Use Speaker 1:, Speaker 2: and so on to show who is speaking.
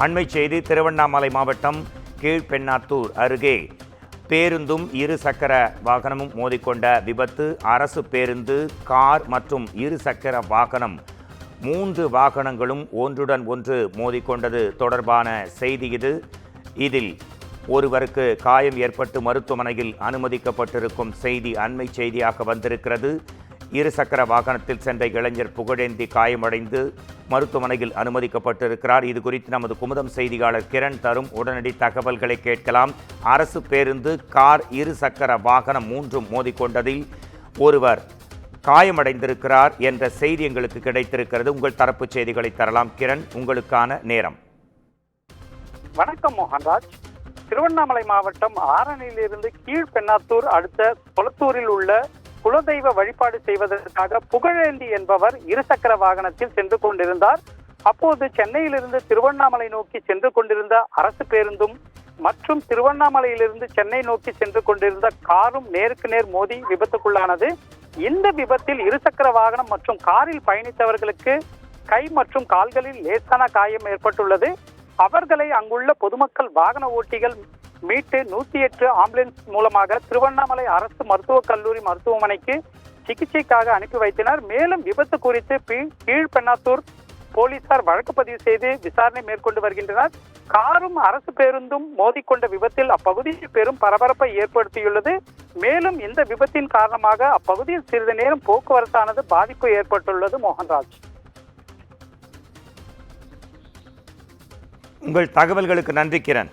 Speaker 1: அண்மை செய்தி திருவண்ணாமலை மாவட்டம் கீழ்பெண்ணாத்தூர் அருகே பேருந்தும் இரு சக்கர வாகனமும் மோதிக்கொண்ட விபத்து. அரசு பேருந்து, கார் மற்றும் இரு சக்கர வாகனம் 3 வாகனங்களும் ஒன்றுடன் ஒன்று மோதிக்கொண்டது தொடர்பான செய்தி இது. இதில் ஒருவருக்கு காயம் ஏற்பட்டு மருத்துவமனையில் அனுமதிக்கப்பட்டிருக்கும் செய்தி அண்மை செய்தியாக வந்திருக்கிறது. இருசக்கர வாகனத்தில் சென்ற இளைஞர் புகழேந்தி காயமடைந்து மருத்துவமனையில் அனுமதிக்கப்பட்டிருக்கிறார். இது குறித்து நமது குமுதம் செய்தியாளர் கிரண் தரும் உடனடி தகவல்களை கேட்கலாம். அரசு பேருந்து, கார், இருசக்கர வாகனம் 3 மோதிக்கொண்டதில் ஒருவர் காயமடைந்திருக்கிறார் என்ற செய்தி எங்களுக்கு கிடைத்திருக்கிறது. உங்கள் தரப்பு செய்திகளை தரலாம். கிரண், உங்களுக்கான நேரம்.
Speaker 2: வணக்கம் மோகன்ராஜ். திருவண்ணாமலை மாவட்டம் ஆரணியிலிருந்து கீழ்பெண்ணாத்தூர் அடுத்த கொளத்தூரில் உள்ள குலதெய்வ வழிபாடு செய்வதற்காக புகழேந்தி என்பவர் இருசக்கர வாகனத்தில் சென்று கொண்டிருந்தார். அப்போது சென்னையிலிருந்து திருவண்ணாமலை நோக்கி சென்று கொண்டிருந்த அரசு பேருந்தும் மற்றும் திருவண்ணாமலையிலிருந்து சென்னை நோக்கி சென்று கொண்டிருந்த காரும் நேருக்கு நேர் மோதி விபத்துக்குள்ளானது. இந்த விபத்தில் இருசக்கர வாகனம் மற்றும் காரில் பயணித்தவர்களுக்கு கை மற்றும் கால்களில் லேசான காயம் ஏற்பட்டுள்ளது. அவர்களை அங்குள்ள பொதுமக்கள், வாகன ஓட்டிகள் மீட்டு 108 ஆம்புலன்ஸ் மூலமாக திருவண்ணாமலை அரசு மருத்துவக் கல்லூரி மருத்துவமனைக்கு சிகிச்சைக்காக அனுப்பி வைத்தனர். மேலும் விபத்து குறித்து கீழ்பெண்ணாத்தூர் போலீசார் வழக்கு பதிவு செய்து விசாரணை மேற்கொண்டு வருகின்றனர். காரும் அரசு பேருந்தும் மோதிக்கொண்ட விபத்தில் அப்பகுதியில் பெரும் பரபரப்பை ஏற்படுத்தியுள்ளது. மேலும் இந்த விபத்தின் காரணமாக அப்பகுதியில் சிறிது நேரம் போக்குவரத்தானது பாதிப்பு ஏற்பட்டுள்ளது. மோகன்ராஜ்,
Speaker 1: உங்கள் தகவல்களுக்கு நன்றி கிரண்.